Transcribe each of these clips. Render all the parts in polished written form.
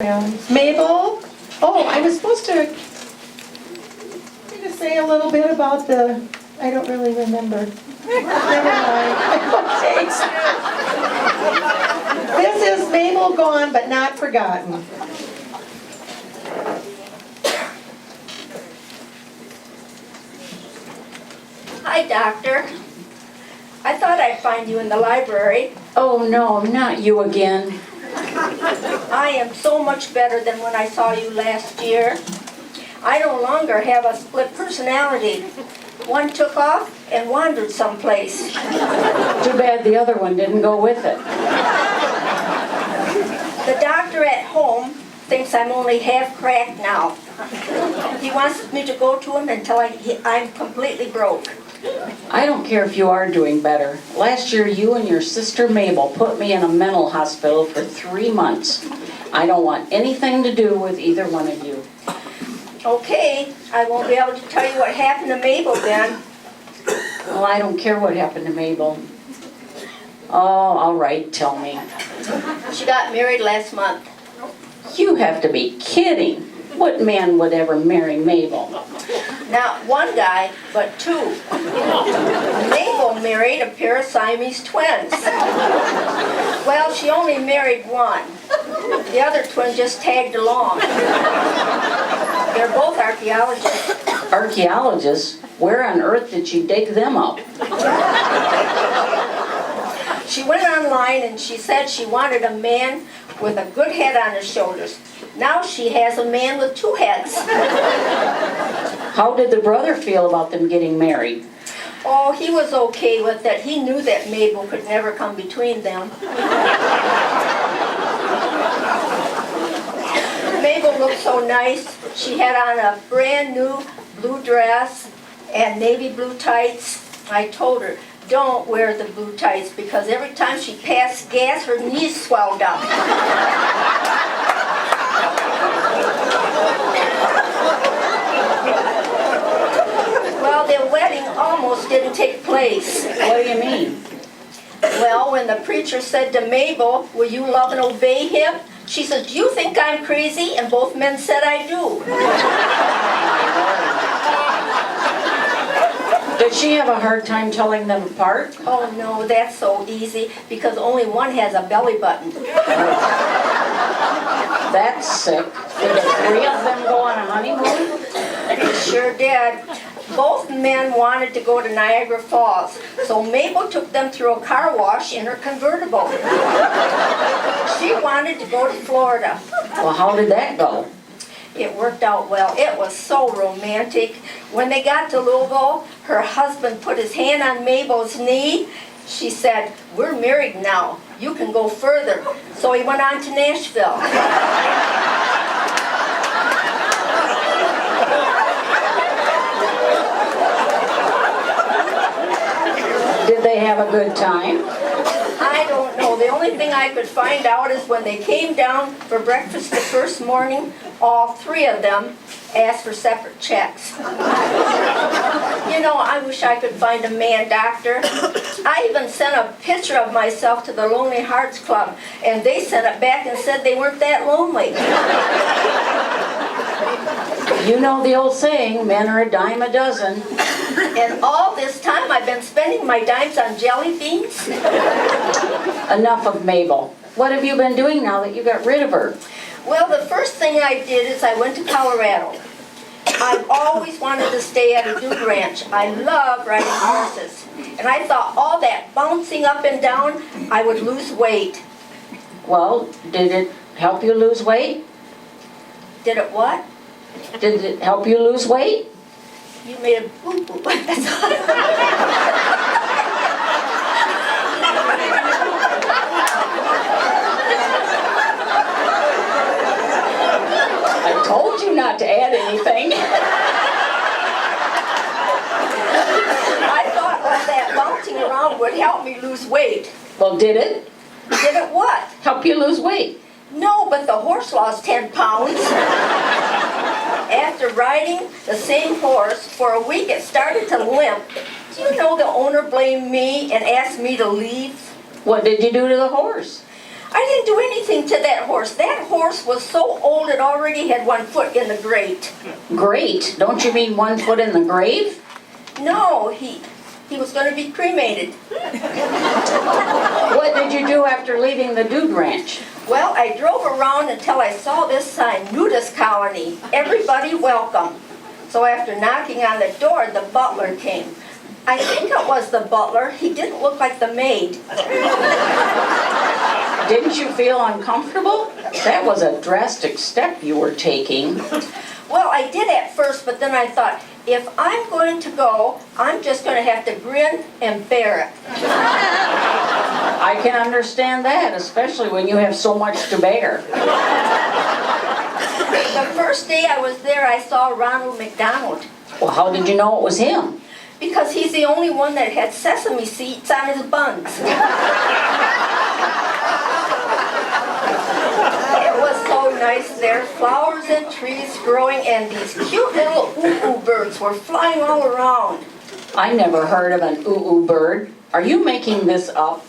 Mabel? Oh, I was supposed to say a little bit about I don't really remember. Never mind. Thanks. This is Mable gone but not forgotten. Hi, Doctor. I thought I'd find you in the library. Oh no, not you again. I am so much better than when I saw you last year. I no longer have a split personality. One took off and wandered someplace. Too bad the other one didn't go with it. The doctor at home thinks I'm only half cracked now. He wants me to go to him until I'm completely broke. I don't care if you are doing better. Last year you and your sister Mabel put me in a mental hospital for 3 months. I don't want anything to do with either one of you. Okay, I won't be able to tell you what happened to Mabel then. Well, I don't care what happened to Mabel. Oh, all right, tell me. She got married last month. You have to be kidding. What man would ever marry Mabel? Not one guy, but two. Mabel married a pair of Siamese twins. Well, she only married one. The other twin just tagged along. They're both archaeologists. Archaeologists? Where on earth did she dig them up? She went online and she said she wanted a man with a good head on his shoulders. Now she has a man with 2 heads. How did the brother feel about them getting married? Oh, he was okay with it. He knew that Mabel could never come between them. Mabel looked so nice. She had on a brand new blue dress and navy blue tights. I told her, don't wear the blue tights because every time she passed gas, her knees swelled up. Well, their wedding almost didn't take place. What do you mean? Well, when the preacher said to Mabel, will you love and obey him? She said, do you think I'm crazy? And both men said, I do. Did she have a hard time telling them apart? Oh no, that's so easy because only one has a belly button. That's sick. Did the 3 of them go on a honeymoon? They sure did. Both men wanted to go to Niagara Falls, so Mabel took them through a car wash in her convertible. She wanted to go to Florida. Well, how did that go? It worked out well. It was so romantic. When they got to Louisville, her husband put his hand on Mabel's knee. She said, we're married now. You can go further. So he went on to Nashville. Did they have a good time? I don't know. The only thing I could find out is when they came down for breakfast the first morning, all 3 of them asked for separate checks. You know, I wish I could find a man doctor. I even sent a picture of myself to the Lonely Hearts Club, and they sent it back and said they weren't that lonely. You know the old saying, men are a dime a dozen. And all this time I've been spending my dimes on jelly beans. Enough of Mabel. What have you been doing now that you got rid of her? Well, the first thing I did is I went to Colorado. I've always wanted to stay at a dude ranch. I love riding horses. And I thought all that bouncing up and down, I would lose weight. Well, did it help you lose weight? Did it what? Did it help you lose weight? You made a boo-boo. That's all. I told you not to add anything. I thought all that bouncing around would help me lose weight. Well, did it? Did it what? Help you lose weight? No, but the horse lost 10 pounds. After riding the same horse for a week, it started to limp. Do you know the owner blamed me and asked me to leave? What did you do to the horse? I didn't do anything to that horse. That horse was so old it already had 1 foot in the grate. Great. Don't you mean 1 foot in the grave? No, he was going to be cremated. What did you do after leaving the Dude Ranch? Well, I drove around until I saw this sign, Nudist Colony, everybody welcome. So after knocking on the door, the butler came. I think it was the butler. He didn't look like the maid. Didn't you feel uncomfortable? That was a drastic step you were taking. Well, I did at first, but then I thought, if I'm going to go, I'm just going to have to grin and bear it. I can understand that, especially when you have so much to bear. The first day I was there, I saw Ronald McDonald. Well, how did you know it was him? Because he's the only one that had sesame seeds on his buns. It was so nice there, flowers and trees growing, and these cute little oo-oo birds were flying all around. I never heard of an oo-oo bird. Are you making this up?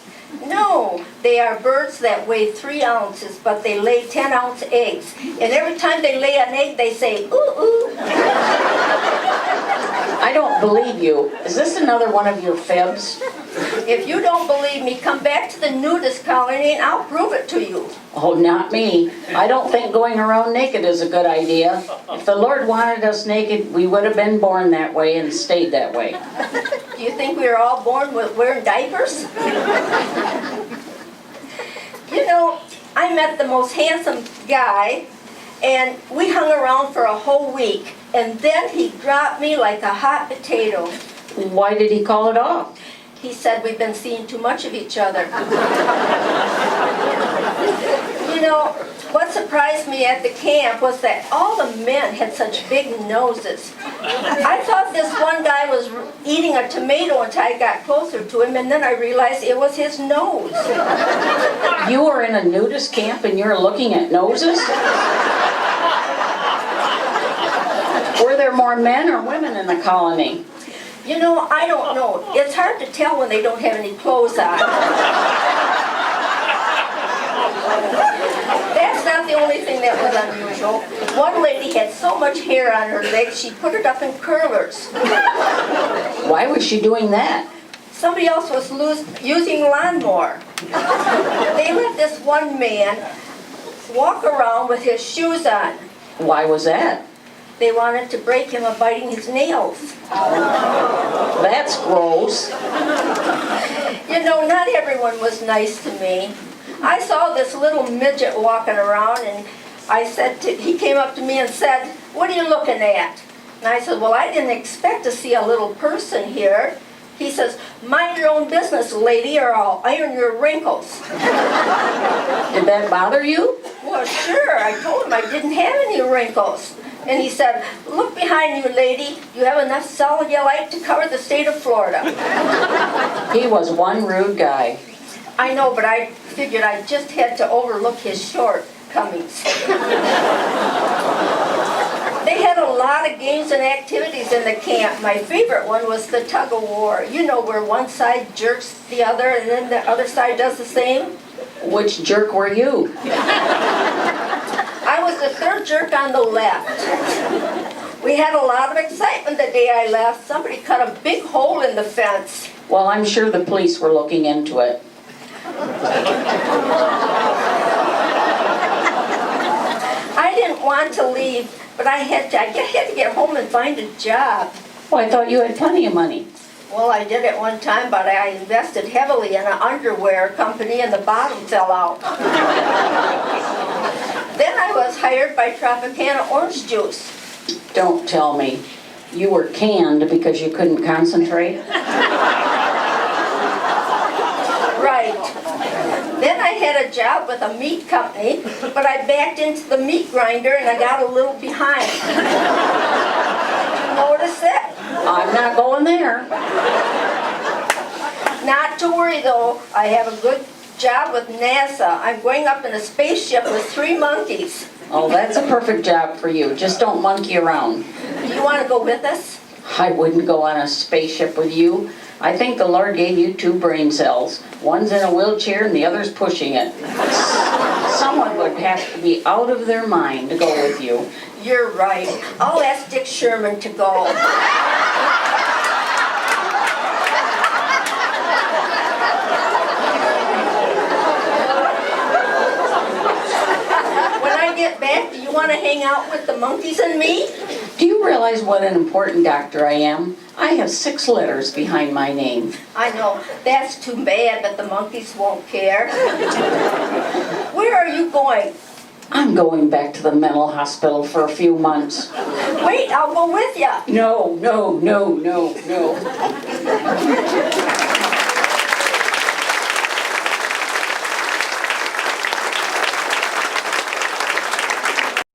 No, they are birds that weigh 3 ounces, but they lay 10-ounce eggs. And every time they lay an egg, they say, ooh-ooh. I don't believe you. Is this another one of your fibs? If you don't believe me, come back to the Nudist Colony and I'll prove it to you. Oh, not me. I don't think going around naked is a good idea. If the Lord wanted us naked, we would have been born that way and stayed that way. Do you think we were all born with wearing diapers? You know, I met the most handsome guy, and we hung around for a whole week, and then he dropped me like a hot potato. Why did he call it off? He said we've been seeing too much of each other. You know, what surprised me at the camp was that all the men had such big noses. I thought this one guy was eating a tomato until I got closer to him, and then I realized it was his nose. You were in a nudist camp and you're looking at noses? Were there more men or women in the colony? You know, I don't know. It's hard to tell when they don't have any clothes on. That's not the only thing that was unusual. One lady had so much hair on her legs, she put it up in curlers. Why was she doing that? Somebody else was using lawnmower. They let this one man walk around with his shoes on. Why was that? They wanted to break him of biting his nails. That's gross. You know, not everyone was nice to me. I saw this little midget walking around, and he came up to me and said, "What are you looking at?" And I said, "Well, I didn't expect to see a little person here." He says, "Mind your own business, lady, or I'll iron your wrinkles." Did that bother you? Well, sure. I told him I didn't have any wrinkles. And he said, "Look behind you, lady. You have enough cellulite to cover the state of Florida." He was one rude guy. I know, but I figured I just had to overlook his shortcomings. They had a lot of games and activities in the camp. My favorite one was the tug of war. You know, where one side jerks the other and then the other side does the same. Which jerk were you? I was the third jerk on the left. We had a lot of excitement the day I left. Somebody cut a big hole in the fence. Well, I'm sure the police were looking into it. I didn't want to leave, but I had to get home and find a job. Well, I thought you had plenty of money. Well, I did at one time, but I invested heavily in an underwear company and the bottom fell out. Then I was hired by Tropicana Orange Juice. Don't tell me. You were canned because you couldn't concentrate? Right. Then I had a job with a meat company, but I backed into the meat grinder and I got a little behind. Did you notice that? I'm not going there. Not to worry though, I have a good job with NASA. I'm going up in a spaceship with 3 monkeys. Oh, that's a perfect job for you. Just don't monkey around. Do you want to go with us? I wouldn't go on a spaceship with you. I think the Lord gave you 2 brain cells. One's in a wheelchair and the other's pushing it. Someone would have to be out of their mind to go with you. You're right. I'll ask Dick Sherman to go. When I get back, do you want to hang out with the monkeys and me? Do you realize what an important doctor I am? I have 6 letters behind my name. I know, that's too bad, but the monkeys won't care. Where are you going? I'm going back to the mental hospital for a few months. Wait, I'll go with you. No.